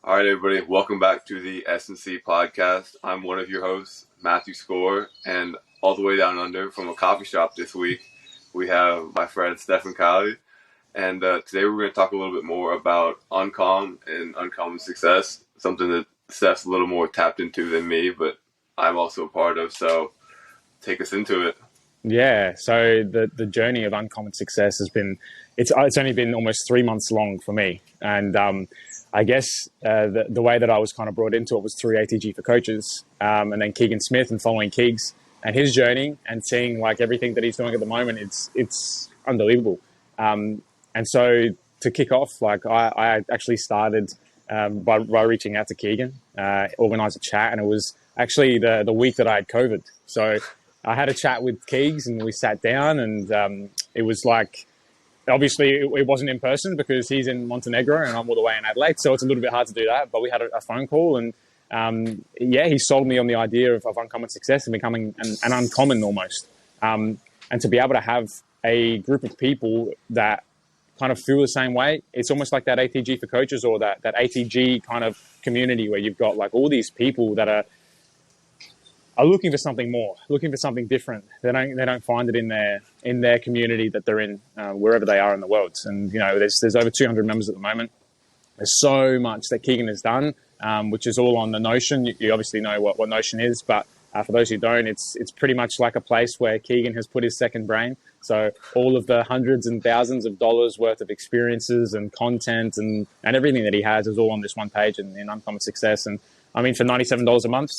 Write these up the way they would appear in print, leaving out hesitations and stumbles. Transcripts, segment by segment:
All right, everybody, welcome back to the S&C podcast. I'm one of your hosts, Matthew Score, and all the way down under from a coffee shop this week, we have my friend Stefan. And today we're going to talk a little bit more about uncom and uncommon success, something that Steph's a little more tapped into than me, but I'm also a part of, so take us into it. Yeah, so the journey of uncommon success has been, it's only been almost 3 months long for me. And I guess the way that I was kind of brought into it was through ATG for Coaches, and then Keegan Smith, and following Keegs and his journey and seeing like everything that he's doing at the moment. It's unbelievable. And so to kick off, like I actually started by reaching out to Keegan, organized a chat, and it was actually the week that I had COVID. So I had a chat with Keegs and we sat down, and it was like, obviously it wasn't in person because he's in Montenegro and I'm all the way in Adelaide. So it's a little bit hard to do that, but we had a phone call, and he sold me on the idea of uncommon success and becoming an uncommon almost. And to be able to have a group of people that kind of feel the same way, it's almost like that ATG for Coaches, or that ATG kind of community where you've got like all these people that are looking for something more, looking for something different. They don't find it in their community that they're in, wherever they are in the world. And there's over 200 members at the moment. There's so much that Keegan has done, which is all on the Notion. You obviously know what Notion is, but for those who don't, it's pretty much like a place where Keegan has put his second brain. So all of the hundreds and thousands of dollars worth of experiences and content and everything that he has is all on this one page in Uncommon Success. And I mean, for $97 a month,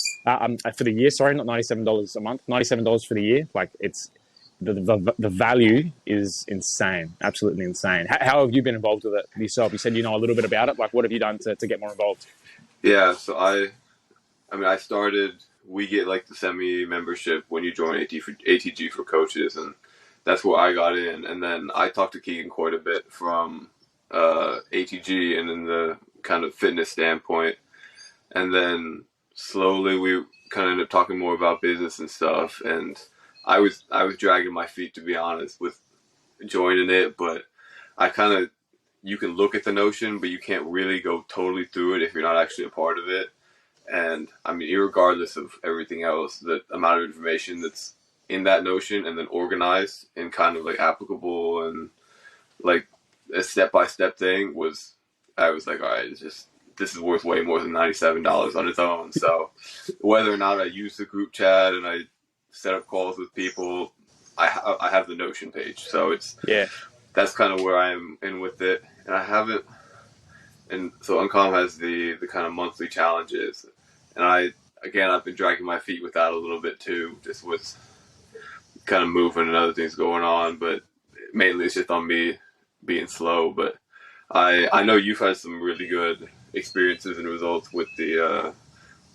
for the year, sorry, not $97 a month, $97 for the year. Like, it's the value is insane, absolutely insane. How have you been involved with it yourself? You said you know a little bit about it. Like, what have you done to get more involved? Yeah, so I started, we get like the semi-membership when you join ATG for Coaches, and that's where I got in. And then I talked to Keegan quite a bit from ATG and in the kind of fitness standpoint. And then slowly we kind of ended up talking more about business and stuff. And I was dragging my feet, to be honest, with joining it. But you can look at the Notion, but you can't really go totally through it if you're not actually a part of it. And I mean, irregardless of everything else, the amount of information that's in that Notion and then organized and kind of like applicable and like a step-by-step thing I was like, all right, this is worth way more than $97 on its own. So whether or not I use the group chat and I set up calls with people, I have the Notion page. So that's kind of where I am in with it. And so Uncom has the kind of monthly challenges. And I've been dragging my feet with that a little bit too, just with kind of moving and other things going on. But mainly it's just on me being slow. But I know you've had some really good experiences and results with the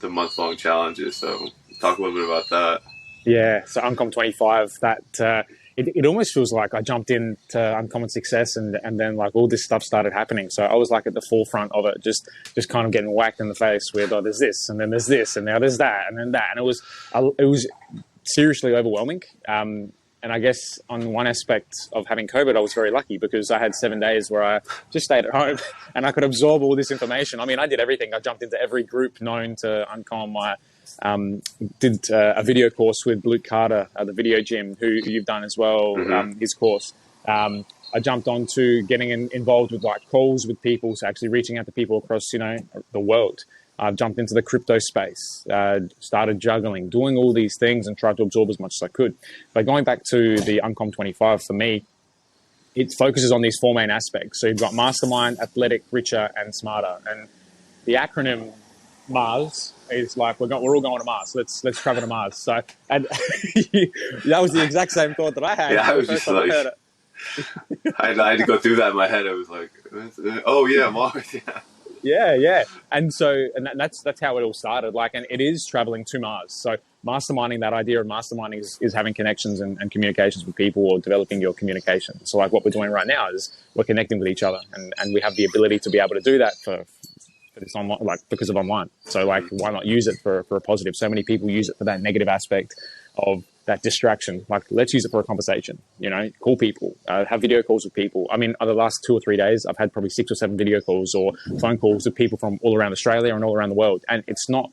month-long challenges, so talk a little bit about that. Yeah, so Uncom 25, that it almost feels like I jumped into Uncommon Success and then like all this stuff started happening. So I was like at the forefront of it, just kind of getting whacked in the face with, oh, there's this, and then there's this, and now there's that, and then that, and it was seriously overwhelming. And I guess on one aspect of having COVID, I was very lucky because I had 7 days where I just stayed at home and I could absorb all this information. I mean, I did everything. I jumped into every group known to Uncom. I did a video course with Luke Carter at the Video Gym, who you've done as well, his course. I jumped on to getting involved with like calls with people, so actually reaching out to people across, the world. I've jumped into the crypto space, started juggling, doing all these things and tried to absorb as much as I could. But going back to the Uncom 25, for me, it focuses on these four main aspects. So you've got Mastermind, Athletic, Richer, and Smarter. And the acronym Mars is like, we're all going to Mars. Let's travel to Mars. So and that was the exact same thought that I had. Yeah, I was just like, I had to go through that in my head. I was like, oh yeah, Mars, yeah. Yeah. And that's how it all started. Like, and it is traveling to Mars. So masterminding, that idea of masterminding is having connections and communications with people, or developing your communication. So like what we're doing right now is we're connecting with each other, and we have the ability to be able to do that for this online, like because of online. So like, why not use it for a positive? So many people use it for that negative aspect of that distraction. Like, let's use it for a conversation, call people, have video calls with people. I mean, over the last 2 or 3 days, I've had probably 6 or 7 video calls or phone calls with people from all around Australia and all around the world. And it's not,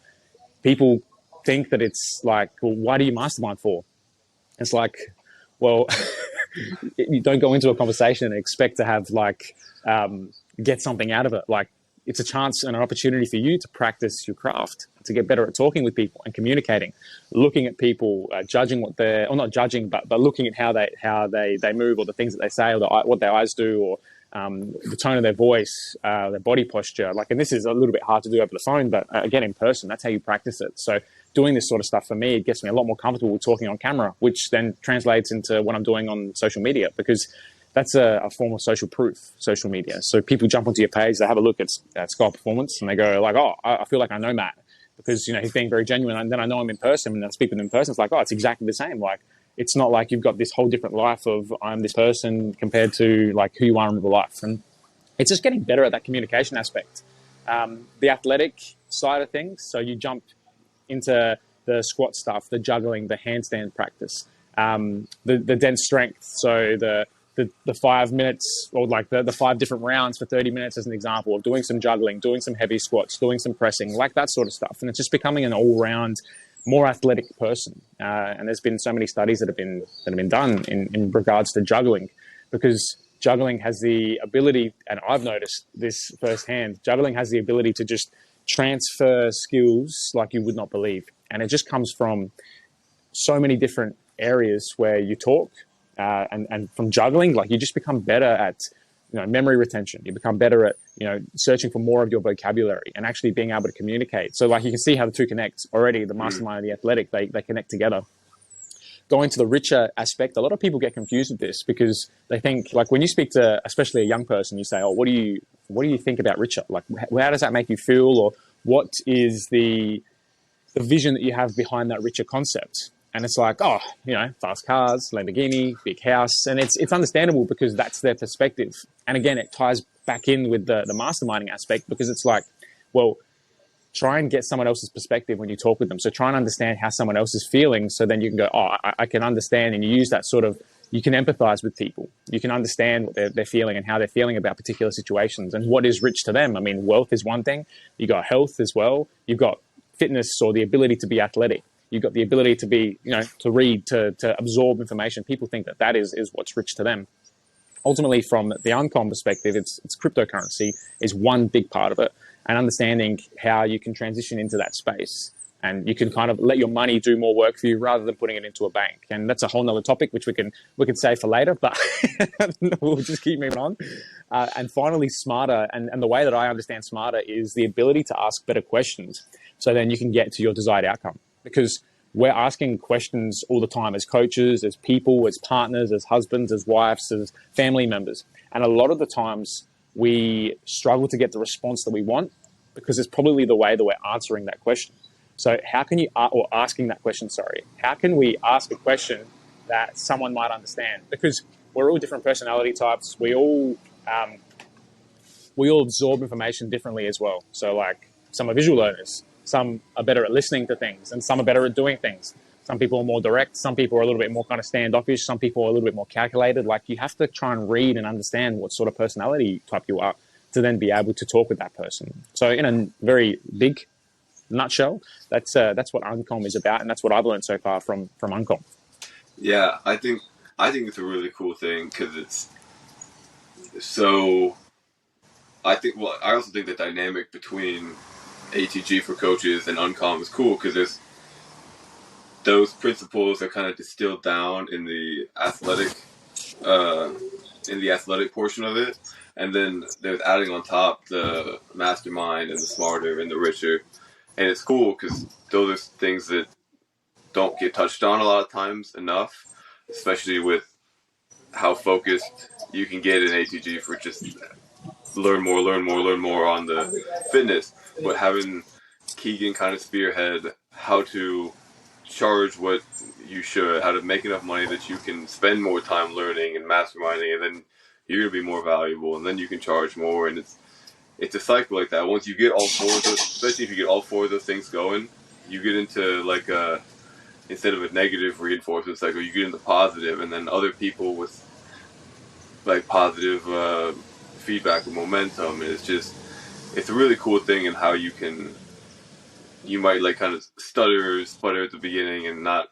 people think that it's like, well, why do you mastermind for? It's like, well, you don't go into a conversation and expect to have get something out of it. Like, it's a chance and an opportunity for you to practice your craft, to get better at talking with people and communicating, looking at people, judging what they're, or not judging, but looking at how they move, or the things that they say, or what their eyes do, or the tone of their voice, their body posture. And this is a little bit hard to do over the phone, but again, in person, that's how you practice it. So doing this sort of stuff, for me, it gets me a lot more comfortable with talking on camera, which then translates into what I'm doing on social media, because that's a form of social proof, social media. So people jump onto your page, they have a look at Sky Performance, and they go like, oh, I feel like I know Matt, because he's being very genuine. And then I know him in person, and I speak with him in person. It's like, oh, it's exactly the same. Like, it's not like you've got this whole different life of I'm this person compared to like who you are in real life. And it's just getting better at that communication aspect. The athletic side of things. So you jump into the squat stuff, the juggling, the handstand practice, the dense strength. So the 5 minutes, or like the 5 different rounds for 30 minutes as an example of doing some juggling, doing some heavy squats, doing some pressing, like that sort of stuff. And it's just becoming an all-round, more athletic person. And there's been so many studies that have been done in regards to juggling, because juggling has the ability, and I've noticed this firsthand, juggling has the ability to just transfer skills like you would not believe. And it just comes from so many different areas where you talk, and from juggling, like, you just become better at memory retention. You become better at searching for more of your vocabulary and actually being able to communicate. So like, you can see how the two connect already. The mastermind and the athletic, they connect together. Going to the richer aspect, a lot of people get confused with this, because they think, like, when you speak to especially a young person, you say, oh, what do you think about richer? Like, how does that make you feel, or what is the vision that you have behind that richer concept? And it's like, oh, fast cars, Lamborghini, big house. And it's understandable, because that's their perspective. And again, it ties back in with the masterminding aspect, because it's like, well, try and get someone else's perspective when you talk with them. So try and understand how someone else is feeling. So then you can go, oh, I can understand. And you use that sort of, you can empathize with people. You can understand what they're feeling and how they're feeling about particular situations and what is rich to them. I mean, wealth is one thing. You got health as well. You've got fitness, or the ability to be athletic. You've got the ability to be, to read, to absorb information. People think that is what's rich to them. Ultimately, from the uncom perspective, it's cryptocurrency is one big part of it, and understanding how you can transition into that space. And you can kind of let your money do more work for you rather than putting it into a bank. And that's a whole nother topic, which we can save for later, but we'll just keep moving on. And finally, smarter. And the way that I understand smarter is the ability to ask better questions, so then you can get to your desired outcome. Because we're asking questions all the time as coaches, as people, as partners, as husbands, as wives, as family members. And a lot of the times we struggle to get the response that we want, because it's probably the way that we're answering that question. So how can you, or asking that question, sorry, how can we ask a question that someone might understand? Because we're all different personality types. We all absorb information differently as well. So like, some are visual learners, some are better at listening to things, and some are better at doing things. Some people are more direct. Some people are a little bit more kind of standoffish. Some people are a little bit more calculated. Like, you have to try and read and understand what sort of personality type you are to then be able to talk with that person. So in a very big nutshell, that's what Uncom is about, and that's what I've learned so far from Uncom. Yeah, I think it's a really cool thing, because it's so. I also think the dynamic between ATG for coaches and Uncom is cool, because those principles are kind of distilled down in the athletic portion of it, and then there's adding on top the mastermind and the smarter and the richer. And it's cool, because those are things that don't get touched on a lot of times enough, especially with how focused you can get in ATG for just learn more on the fitness. But having Keegan kind of spearhead how to charge what you should, how to make enough money that you can spend more time learning and masterminding, and then you're going to be more valuable, and then you can charge more. And it's a cycle like that. Once you get all four of those, especially if you get all four of those things going, you get into like instead of a negative reinforcement cycle, you get into positive, and then other people with like positive feedback and momentum. And it's a really cool thing in how you might like kind of stutter or sputter at the beginning and not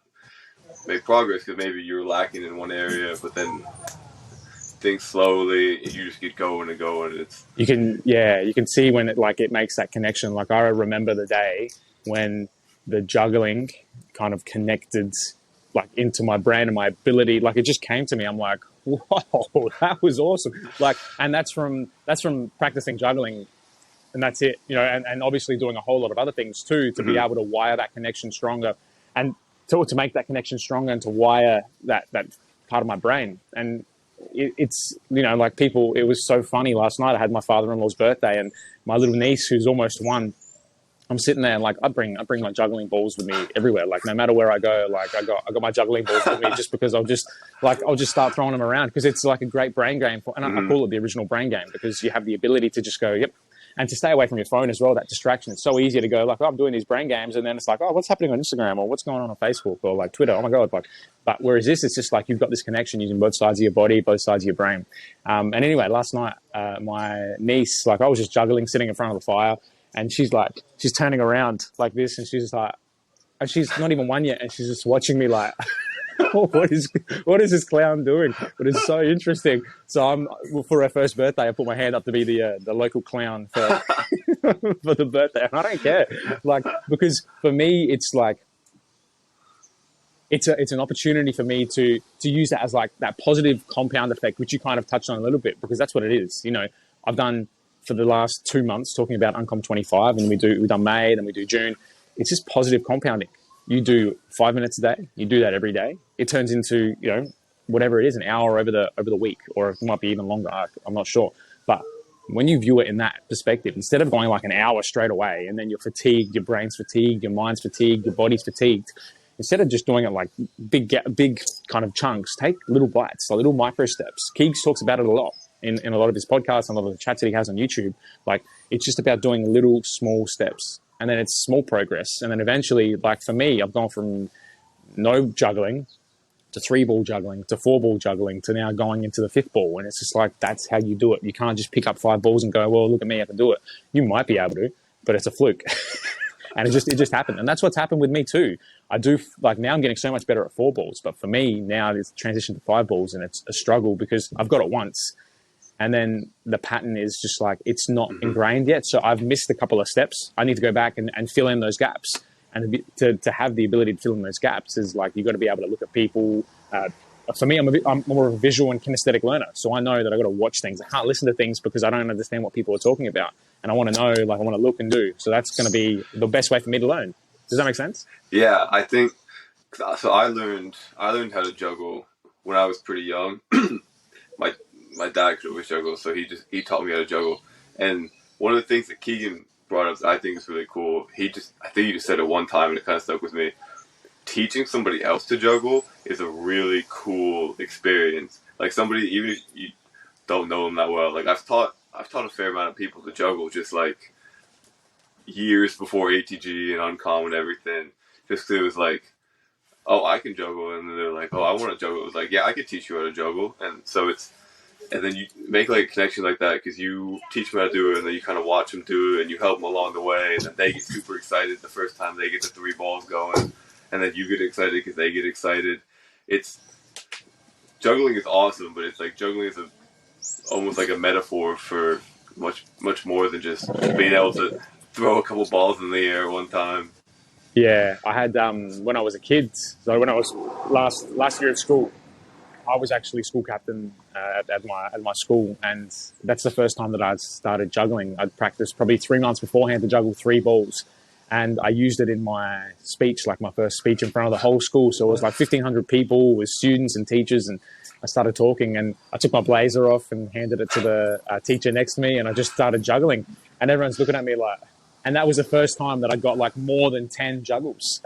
make progress because maybe you're lacking in one area, but then things slowly, you just get going and going. And it's you can see when it makes that connection. Like I remember the day when the juggling kind of connected like into my brain and my ability. Like it just came to me. I'm like, whoa, that was awesome. Like, and that's from practicing juggling, and that's it. You know, and obviously doing a whole lot of other things too to be able to wire that connection stronger, and to make that connection stronger and to wire that part of my brain. And it's, you know, like people, it was so funny last night. I had my father-in-law's birthday, and my little niece, who's almost 1, I'm sitting there and like I bring my juggling balls with me everywhere. Like no matter where I go, like I got my juggling balls with me just because I'll just start throwing them around because it's like a great brain game and I call it the original brain game because you have the ability to just go, yep. And to stay away from your phone as well, that distraction. It's so easy to go like, oh, I'm doing these brain games, and then it's like, oh, what's happening on Instagram or what's going on Facebook or like Twitter? Oh my God! Like, but whereas this, it's just like you've got this connection using both sides of your body, both sides of your brain. And anyway, last night, my niece, like, I was just juggling, sitting in front of the fire, and she's turning around like this, and she's just like, and she's not even 1 yet, and she's just watching me like. what is this clown doing? But it's so interesting. So for her first birthday, I put my hand up to be the local clown for for the birthday, and I don't care, like because for me it's like it's an opportunity for me to use that as like that positive compound effect, which you kind of touched on a little bit because that's what it is. You know, I've done for the last 2 months talking about Uncom 25, and we've done May, then we do June. It's just positive compounding. You do 5 minutes a day. You do that every day. It turns into, you know, whatever it is, an hour over the week, or it might be even longer. I'm not sure. But when you view it in that perspective, instead of going like an hour straight away, and then you're fatigued, your brain's fatigued, your mind's fatigued, your body's fatigued, instead of just doing it like big kind of chunks, take little bites, like little micro steps. Keegs talks about it a lot in a lot of his podcasts and a lot of the chats that he has on YouTube. Like it's just about doing little small steps. And then it's small progress. And then eventually, like for me, I've gone from no juggling to 3-ball juggling to 4-ball juggling to now going into the 5th ball. And it's just like, that's how you do it. You can't just pick up 5 balls and go, well, look at me, I can do it. You might be able to, but it's a fluke. And it just happened. And that's what's happened with me too. I do, like now I'm getting so much better at 4 balls. But for me now, it's transitioned to 5 balls and it's a struggle because I've got it once. And then the pattern is just like, it's not ingrained yet. So I've missed a couple of steps. I need to go back and fill in those gaps. And to have the ability to fill in those gaps is like, you've got to be able to look at people. For me, I'm more of a visual and kinesthetic learner. So I know that I've got to watch things. I can't listen to things because I don't understand what people are talking about. And I want to know, like I want to look and do. So that's going to be the best way for me to learn. Does that make sense? Yeah, I think so. I learned how to juggle when I was pretty young. My dad could always juggle, so he taught me how to juggle. And one of the things that Keegan brought up, that I think is really cool. I think he just said it one time, and it kind of stuck with me. Teaching somebody else to juggle is a really cool experience. Like somebody, even if you don't know them that well, like I've taught a fair amount of people to juggle, just like years before ATG and Uncom and everything. Just 'cause it was like, oh, I can juggle, and then they're like, oh, I want to juggle. It was like, yeah, I could teach you how to juggle, and so it's. And then you make like a connection like that because you teach them how to do it, and then you kind of watch them do it, and you help them along the way, and then they get super excited the first time they get the 3 balls going, and then you get excited because they get excited. It's juggling is awesome, but it's like juggling is almost like a metaphor for much more than just being able to throw a couple balls in the air one time. Yeah, I had when I was a kid. So when I was last year at school, I was actually school captain at my school, and that's the first time that I started juggling. I'd practiced probably 3 months beforehand to juggle 3 balls, and I used it in my speech, like my first speech in front of the whole school. So it was like 1,500 people with students and teachers, and I started talking, and I took my blazer off and handed it to the teacher next to me, and I just started juggling, and everyone's looking at me like, and that was the first time that I got like more than 10 juggles,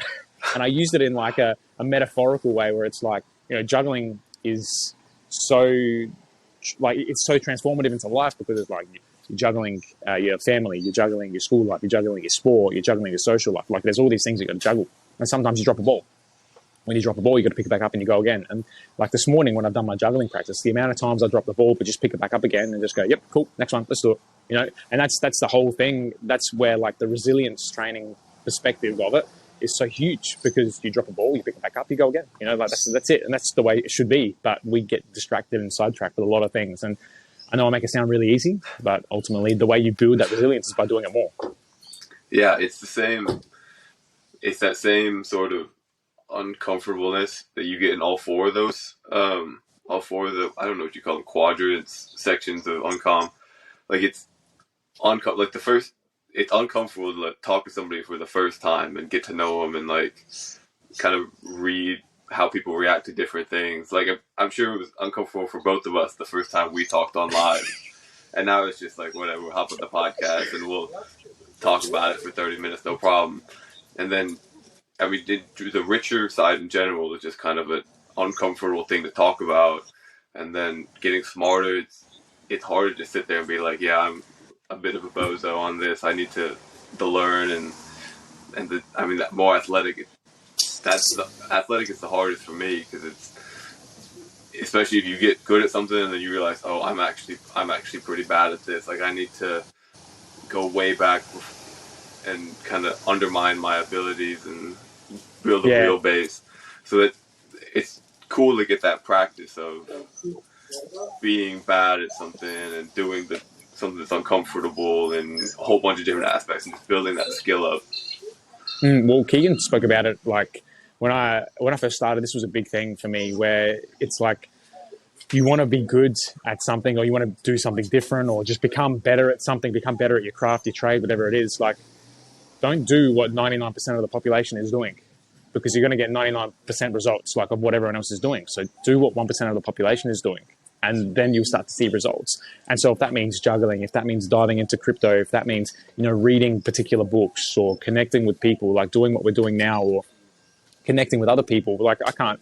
and I used it in like a metaphorical way where it's like, you know, juggling is so like it's so transformative into life because it's like you're juggling your family, you're juggling your school life, you're juggling your sport, you're juggling your social life. Like there's all these things you got to juggle, and sometimes you drop a ball. when you drop a ball, you got to pick it back up and you go again. And like this morning when I've done my juggling practice, the amount of times I drop the ball but just pick it back up again and just go, yep, cool, next one, let's do it. You know, and that's the whole thing. That's where like the resilience training perspective of it is so huge, because you drop a ball, you pick it back up, you go again. You know, like that's it, and that's the way it should be. But we get distracted and sidetracked with a lot of things. And I know I make it sound really easy, but ultimately the way you build that resilience is by doing it more. Yeah, it's the same. It's that same sort of uncomfortableness that you get in all four of those. All four of the, I don't know what you call them, quadrants, sections of uncom. Like it's like the first, it's uncomfortable to like, talk to somebody for the first time and get to know them and like kind of read how people react to different things. Like I'm sure it was uncomfortable for both of us the first time we talked on live, and now it's just like whatever, we'll hop on the podcast and we'll talk about it for 30 minutes, no problem. And then, I mean, the richer side in general is just kind of an uncomfortable thing to talk about, and then getting smarter. It's harder to sit there and be like, yeah, I'm a bit of a bozo on this. I need to learn that more athletic. Athletic is the hardest for me, because it's, especially if you get good at something and then you realize, oh, I'm actually pretty bad at this. Like I need to go way back and kind of undermine my abilities and build a real base. So that it's cool to get that practice of being bad at something and doing something that's uncomfortable and a whole bunch of different aspects, and just building that skill up. Well, Keegan spoke about it like when I first started. This was a big thing for me, where it's like you want to be good at something, or you want to do something different, or just become better at something, become better at your craft, your trade, whatever it is. Like, don't do what 99% of the population is doing, because you're going to get 99% results like of what everyone else is doing. So do what 1% of the population is doing, and then you'll start to see results. And so if that means juggling, if that means diving into crypto, if that means, you know, reading particular books or connecting with people, like doing what we're doing now, or connecting with other people, like I can't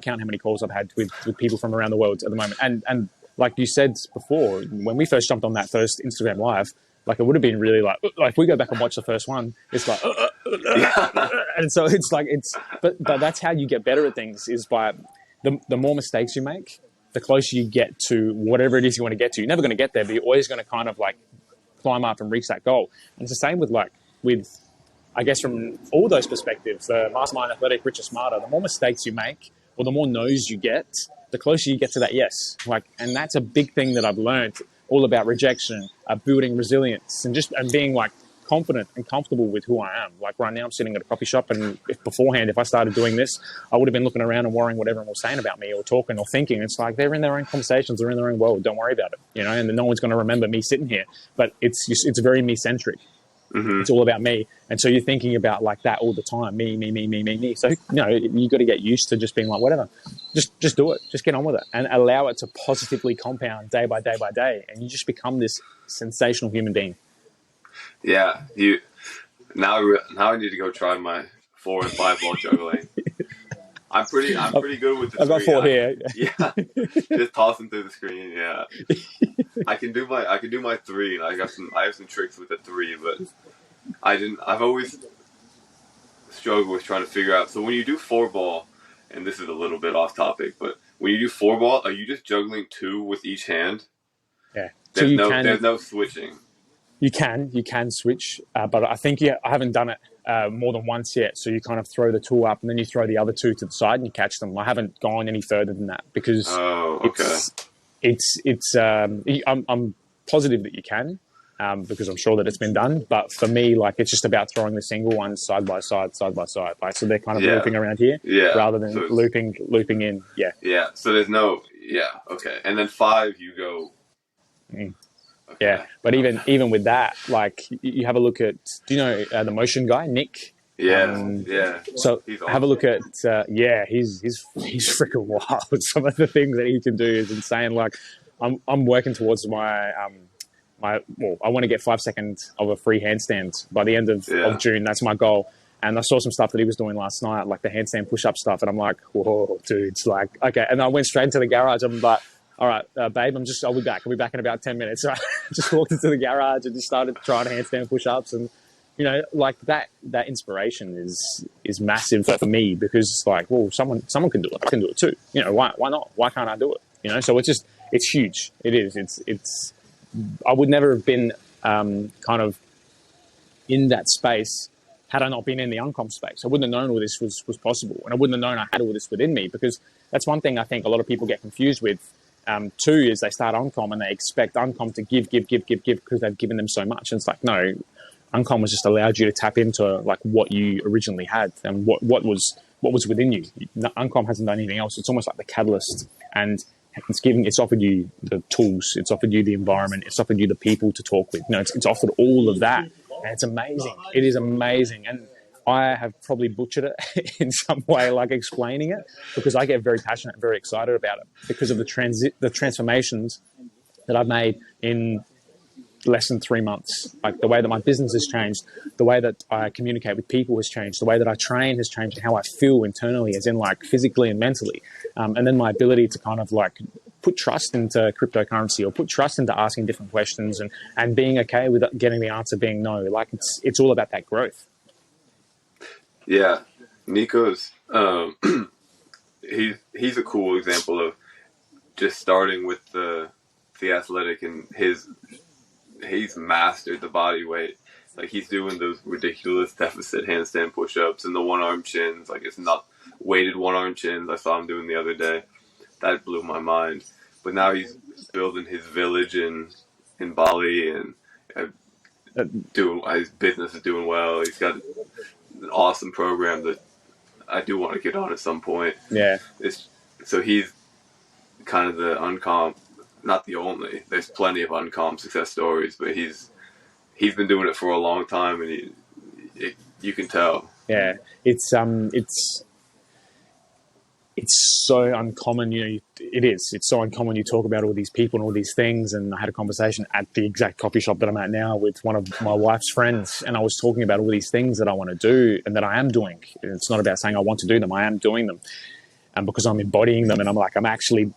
count how many calls I've had with people from around the world at the moment. And like you said before, when we first jumped on that first Instagram live, like it would have been really like if we go back and watch the first one, it's like, and so it's like, but that's how you get better at things, is by the more mistakes you make, the closer you get to whatever it is you want to get to. You're never going to get there, but you're always going to kind of like climb up and reach that goal. And it's the same with I guess from all those perspectives, the mastermind, athletic, richer, smarter, the more mistakes you make, or the more no's you get, the closer you get to that yes. Like, and that's a big thing that I've learned, all about rejection, building resilience, and being like confident and comfortable with who I am. Like right now, I'm sitting at a coffee shop, and if I started doing this, I would have been looking around and worrying what everyone was saying about me, or talking or thinking. It's like they're in their own conversations, they're in their own world. Don't worry about it, you know. And no one's going to remember me sitting here. But it's very me centric. Mm-hmm. It's all about me. And so you're thinking about like that all the time. Me. So, you know, you got to get used to just being like, whatever, just do it. Just get on with it and allow it to positively compound day by day by day. And you just become this sensational human being. Yeah. Now I need to go try my 4 and 5 ball juggling. I'm pretty good with the I've got 4 here. Yeah. Just tossing through the screen. Yeah. I can do my 3, and I have some tricks with the 3, but I've always struggled with trying to figure out. So when you do 4 ball, and this is a little bit off topic, but when you do 4 ball, are you just juggling 2 with each hand? Yeah. There's no switching. You can switch, but I think I haven't done it more than once yet. So you kind of throw the 2 up, and then you throw the other 2 to the side and you catch them. I haven't gone any further than that, because I'm positive that you can, because I'm sure that it's been done. But for me, like, it's just about throwing the single ones side by side. Like, so they're kind of looping around here, rather than looping in. Yeah. Yeah. So there's no. Yeah. Okay. And then 5, you go. Okay. Yeah, but even with that, like, you have a look at, do you know the motion guy, Nick? Yeah. So have a look at, he's freaking wild. Some of the things that he can do is insane. Like, I'm working towards I want to get 5 seconds of a free handstand by the end of June. That's my goal. And I saw some stuff that he was doing last night, like the handstand push-up stuff, and I'm like, whoa, dude, it's like, okay. And I went straight into the garage. I'm like, all right, babe, I'll be back in about 10 minutes. So I just walked into the garage and just started trying handstand push-ups, and you know, like that inspiration is massive for me, because it's like, well, someone can do it. I can do it too. You know, why not? Why can't I do it? You know, so it's huge. It is. It's. I would never have been kind of in that space had I not been in the uncom space. I wouldn't have known all this was possible, and I wouldn't have known I had all this within me, because that's one thing I think a lot of people get confused with. Too, is they start uncom and they expect uncom to give because they've given them so much. And it's like, no, uncom has just allowed you to tap into like what you originally had and what was within you. Uncom hasn't done anything else. It's almost like the catalyst, and it's offered you the tools, it's offered you the environment, it's offered you the people to talk with. You know, it's offered all of that, and it's amazing. It is amazing, and I have probably butchered it in some way, like explaining it, because I get very passionate and very excited about it because of the transformations that I've made in less than 3 months. Like the way that my business has changed, the way that I communicate with people has changed, the way that I train has changed, and how I feel internally, as in like physically and mentally. And then my ability to kind of like put trust into cryptocurrency, or put trust into asking different questions, and being okay with getting the answer being no. Like it's all about that growth. Yeah, Nico's he's a cool example of just starting with the athletic, and he's mastered the body weight. Like he's doing those ridiculous deficit handstand push-ups and the one-arm chins. Like it's not weighted one-arm chins. I saw him doing the other day. That blew my mind. But now he's building his village in Bali, and his business is doing well. He's got an awesome program that I do want to get on at some point. Yeah. So he's kind of the uncom, not the only. There's plenty of uncom success stories, but he's been doing it for a long time, and you can tell. Yeah, it's so uncommon, you know. It's so uncommon. You talk about all these people and all these things, and I had a conversation at the exact coffee shop that I'm at now with one of my wife's friends, and I was talking about all these things that I want to do and that I am doing. And it's not about saying I want to do them; I am doing them, and because I'm embodying them, and I'm actually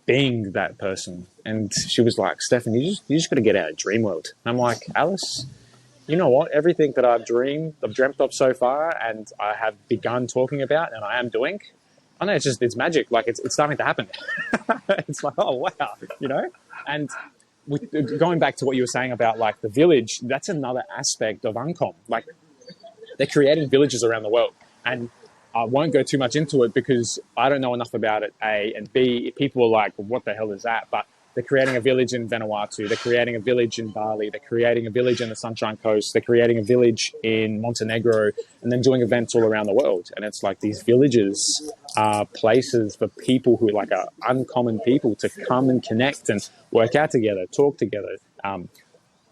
being that person. And she was like, "Stefan, you just got to get out of dream world." And I'm like, "Alice, you know what? Everything that I've dreamt of so far, and I have begun talking about, and I am doing." I know it's magic. Like it's starting to happen. It's like, oh wow, you know. And going back to what you were saying about like the village, that's another aspect of uncom. Like they're creating villages around the world, and I won't go too much into it because I don't know enough about it. A and B, people are like, well, what the hell is that? But they're creating a village in Vanuatu. They're creating a village in Bali. They're creating a village in the Sunshine Coast. They're creating a village in Montenegro, and then doing events all around the world. And it's like these villages are places for people who like are uncommon people to come and connect and work out together, talk together,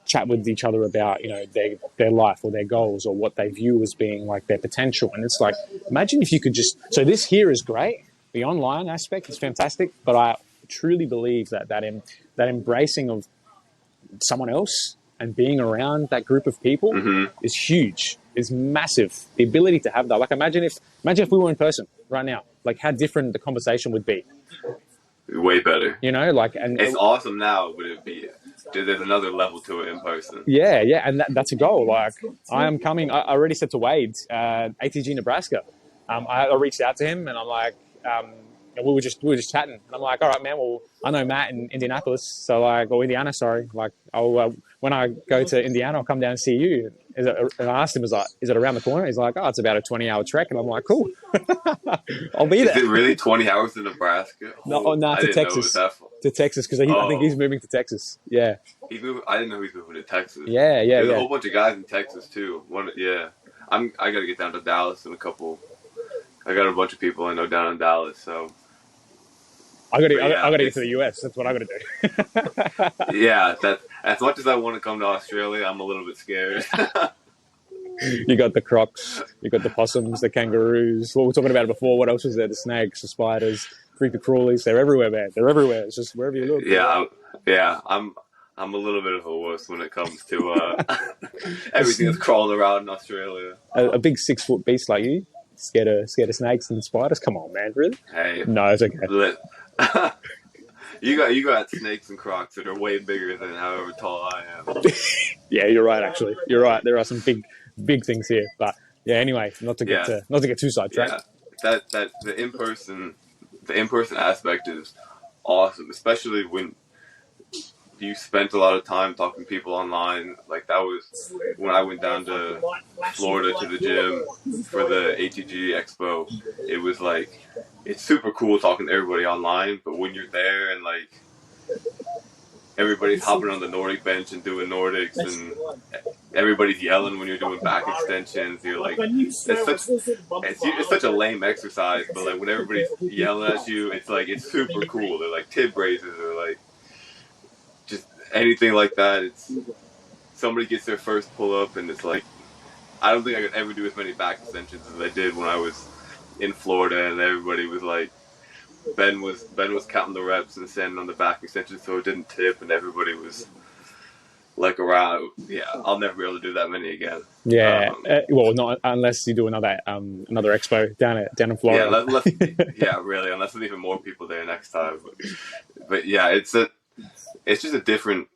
chat with each other about, you know, their life or their goals or what they view as being like their potential. And it's like, imagine if you could just, so this here is great. The online aspect is fantastic, but I truly believe that embracing of someone else and being around that group of people is huge, is massive. The ability to have that, like imagine if we were in person right now, like how different the conversation would be. Way better, you know, like, and it's awesome now, but there's another level to it in person. Yeah, and that's a goal. Like I am coming. I already said to Wade, ATG Nebraska. I reached out to him and I'm like, we were just chatting, and I'm like, all right, man. Well, I know Matt in Indianapolis, so like, or Indiana, sorry. Like, I'll when I go to Indiana, I'll come down and see you. And I asked him, is it around the corner? He's like, oh, it's about a 20-hour trek, and I'm like, cool, I'll be there. Is it really 20 hours to Nebraska? No, to Texas. To Texas, because I think he's moving to Texas. Yeah, he's moving. I didn't know he's moving to Texas. Yeah. There's a whole bunch of guys in Texas too. I got to get down to Dallas in a couple. I got a bunch of people I know down in Dallas, so. I got to get to the US. That's what I got to do. Yeah, that as much as I want to come to Australia, I'm a little bit scared. You got the crocs, you got the possums, the kangaroos. What we were talking about before. What else was there? The snakes, the spiders, creepy crawlies. They're everywhere, man. They're everywhere. It's just wherever you look. Yeah. I'm a little bit of a wuss when it comes to everything that's crawling around in Australia. A big 6-foot beast like you, scared of snakes and spiders? Come on, man. Really? Hey. No, it's okay. you got snakes and crocs that are way bigger than however tall I am. Yeah, you're right. Actually, you're right. There are some big things here, but yeah. Anyway, Yeah, not to get too sidetracked. yeah. That the in person aspect is awesome, especially when you spent a lot of time talking to people online. Like that was when I went down to Florida to the gym for the ATG Expo. It was like it's super cool talking to everybody online, but when you're there and like everybody's hopping on the Nordic bench and doing Nordics and everybody's yelling when you're doing back extensions, you're like it's such a lame exercise, but like when everybody's yelling at you, it's like it's super cool. They're like tib raises or like just anything like that. It's somebody gets their first pull up and it's like I don't think I could ever do as many back extensions as I did when I was in Florida and everybody was like Ben was counting the reps and standing on the back extension so it didn't tip and everybody was like around. Yeah, I'll never be able to do that many again. Yeah, well, not unless you do another expo down in Yeah, Florida. yeah, really, unless there's even more people there next time. But yeah, it's just a different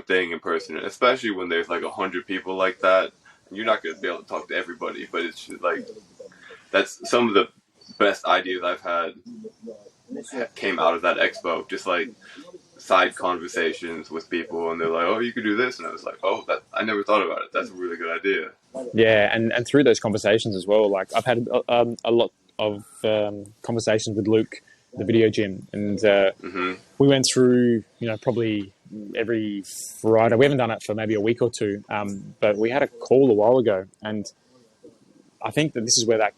thing in person, especially when there's like 100 people like that. You're not gonna be able to talk to everybody, but it's just like that's some of the best ideas I've had came out of that expo. Just like side conversations with people, and they're like, "Oh, you could do this," and I was like, "Oh, that I never thought about it. That's a really good idea." Yeah, and through those conversations as well, like I've had a lot of conversations with Luke, the video gym, and we went through, probably every Friday. We haven't done it for maybe a week or two, but we had a call a while ago, and I think that this is where that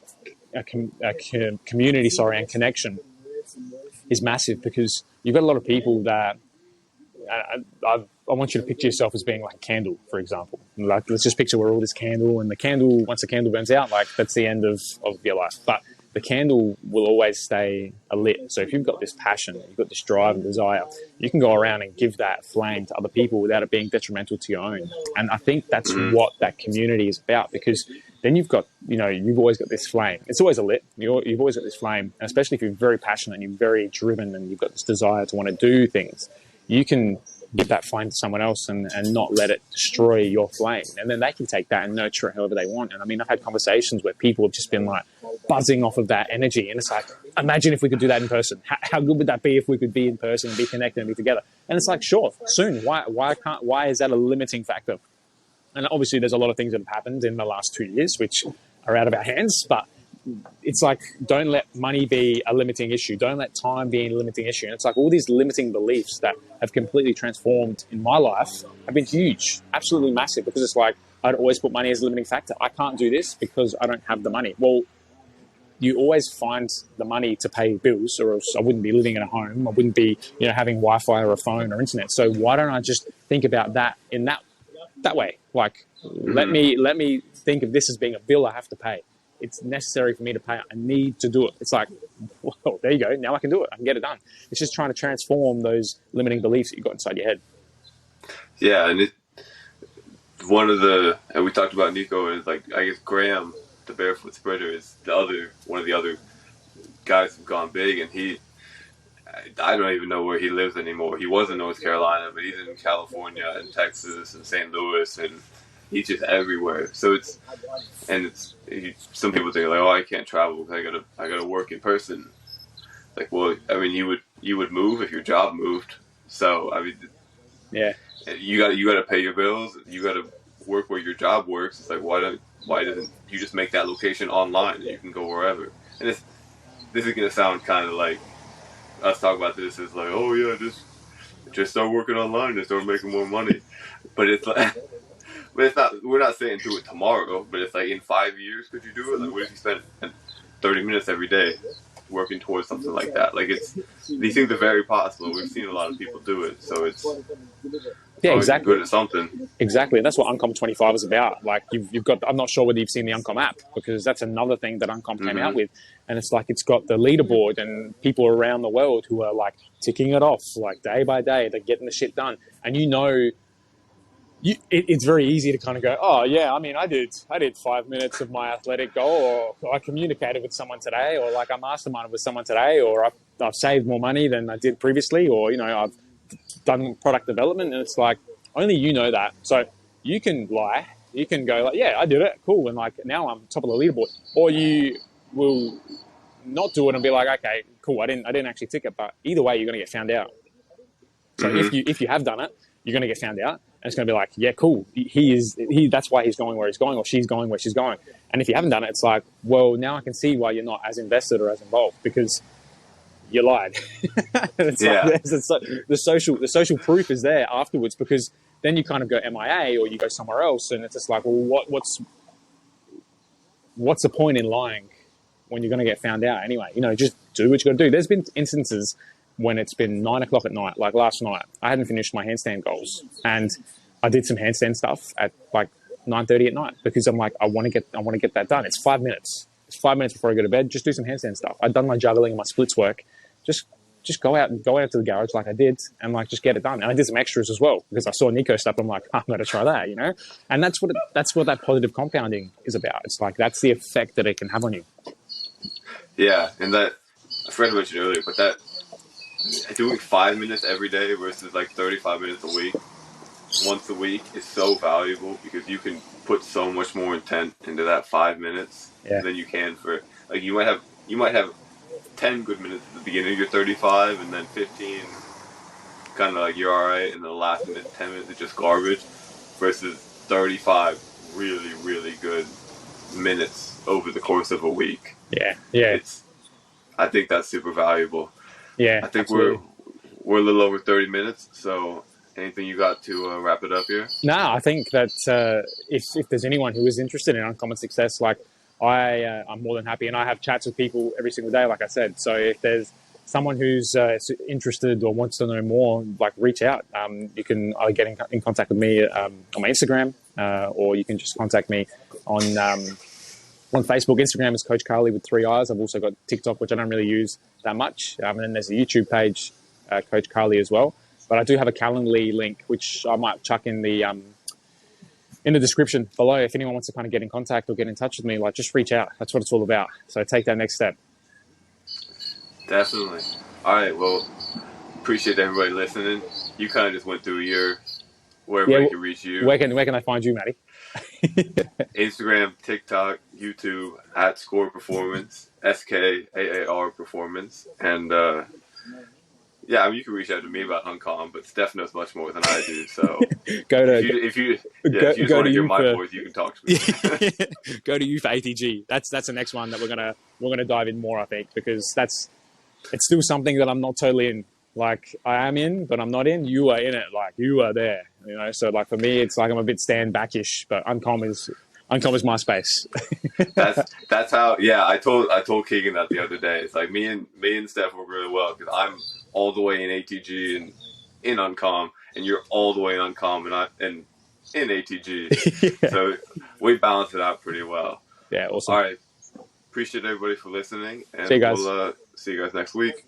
community, and connection is massive because you've got a lot of people that I want you to picture yourself as being like a candle, for example. Like, let's just picture we're all this candle, and once the candle burns out, like that's the end of your life. But the candle will always stay lit. So if you've got this passion, you've got this drive and desire, you can go around and give that flame to other people without it being detrimental to your own. And I think that's what that community is about, because then you've got, you've always got this flame. It's always lit. You've always got this flame, and especially if you're very passionate and you're very driven and you've got this desire to want to do things, you can give that flame to someone else and not let it destroy your flame. And then they can take that and nurture it however they want. And I mean, I've had conversations where people have just been like buzzing off of that energy. And it's like, imagine if we could do that in person. How good would that be if we could be in person and be connected and be together? And it's like, sure, soon. Why is that a limiting factor? And obviously there's a lot of things that have happened in the last 2 years, which are out of our hands, but it's like, don't let money be a limiting issue. Don't let time be a limiting issue. And it's like all these limiting beliefs that have completely transformed in my life have been huge, absolutely massive, because it's like, I'd always put money as a limiting factor. I can't do this because I don't have the money. Well, you always find the money to pay bills, or else I wouldn't be living in a home. I wouldn't be, having Wi-Fi or a phone or internet. So why don't I just think about that in that way? Like, let me think of this as being a bill I have to pay. It's necessary for me to pay. I need to do it. It's like, well, there you go. Now I can do it. I can get it done. It's just trying to transform those limiting beliefs that you've got inside your head. Yeah, and and we talked about Nico, and like, I guess Graham, the barefoot sprinter, is one of the other guys who've gone big, and I don't even know where he lives anymore. He was in North Carolina, but he's in California and Texas and St. Louis, and he's just everywhere. So some people think like, oh, I can't travel because I gotta work in person. Like, well, I mean, you would move if your job moved. So I mean, yeah, you got to pay your bills. You got to work where your job works. It's like, why doesn't you just make that location online and you can go wherever? And this is gonna sound kind of like us talk about this as like, oh yeah, just start working online and start making more money. But it's like, but it's not. We're not saying do it tomorrow. But it's like, in 5 years, could you do it? Like, what if you spent 30 minutes every day working towards something like that? Like, these things are very possible. We've seen a lot of people do it, so it's exactly good at something. Exactly, and that's what Uncom 25 is about. Like, you've got. I'm not sure whether you've seen the Uncom app, because that's another thing that Uncom came out with, and it's like, it's got the leaderboard and people around the world who are like ticking it off, like day by day. They're getting the shit done, and it's very easy to kind of go, oh yeah, I mean, I did 5 minutes of my athletic goal, or I communicated with someone today, or like I masterminded with someone today, or I've saved more money than I did previously, or I've done product development, and it's like only you know that. So you can lie, you can go like, yeah, I did it, cool, and like now I'm top of the leaderboard, or you will not do it and be like, okay, cool, I didn't actually tick it, but either way, you're gonna get found out. So Hmm. if you have done it, you're going to get found out, and it's going to be like, yeah, cool. He. That's why he's going where he's going, or she's going where she's going. And if you haven't done it, it's like, well, now I can see why you're not as invested or as involved because you lied. It's like Yeah. the social proof is there afterwards because then you kind of go MIA or you go somewhere else, and it's just like, well, what's the point in lying when you're going to get found out anyway? Just do what you got to do. There's been instances when it's been 9 o'clock at night, like last night, I hadn't finished my handstand goals, and I did some handstand stuff at like 9:30 at night because I'm like, I want to get that done. It's 5 minutes. It's 5 minutes before I go to bed. Just do some handstand stuff. I'd done my juggling and my splits work. Just go out to the garage like I did and like just get it done. And I did some extras as well because I saw Nico stuff. I'm like, I'm going to try that, And that's what that positive compounding is about. It's like that's the effect that it can have on you. Yeah, and that I forgot to mention earlier, but that doing 5 minutes every day versus like 35 minutes a week, once a week, is so valuable because you can put so much more intent into that 5 minutes Yeah, than you can for like you might have 10 good minutes at the beginning of your 35, and then 15 kind of like you're all right, and then the last 10 minutes is just garbage, versus 35 really really good minutes over the course of a week. yeah, yeah, It's I think that's super valuable. yeah, I think we're absolutely. we're a little over 30 minutes. So anything you got to wrap it up here? No, I think that if there's anyone who is interested in uncommon success, like I'm more than happy, and I have chats with people every single day, like I said. So if there's someone who's interested or wants to know more, like reach out. You can either get in contact with me on my Instagram, or you can just contact me on Facebook. Instagram is Coach Carly with 3 I's. I've also got TikTok, which I don't really use that much, and then there's a YouTube page, Coach Carly as well. But I do have a Calendly link, which I might chuck in the description below. If anyone wants to kind of get in contact or get in touch with me, like just reach out. That's what it's all about. So take that next step. Definitely. All right. Well, appreciate everybody listening. You kind of just went through your where Yeah, everybody can reach you. where can I find you, Matty? Instagram, TikTok, YouTube at Score Performance, SKAAR Performance, and yeah, I mean, you can reach out to me about Uncom, but Steph knows much more than I do. So Go if to you if you yeah, go, if you just go want to to hear you my for voice, you can talk to me. go to you for ATG. That's the next one that we're gonna dive in more, I think, because it's still something that I'm not totally in. Like I am in, but I'm not in. You are in it. Like you are there. So like for me, it's like I'm a bit stand backish, but Uncom is my space. That's how. Yeah, I told Keegan that the other day. It's like me and Steph work really well because I'm all the way in ATG and in Uncom, and you're all the way in Uncom and in ATG. Yeah. So we balance it out pretty well. Yeah. All Awesome. right, appreciate everybody for listening, See you and guys. we'll see you guys next week.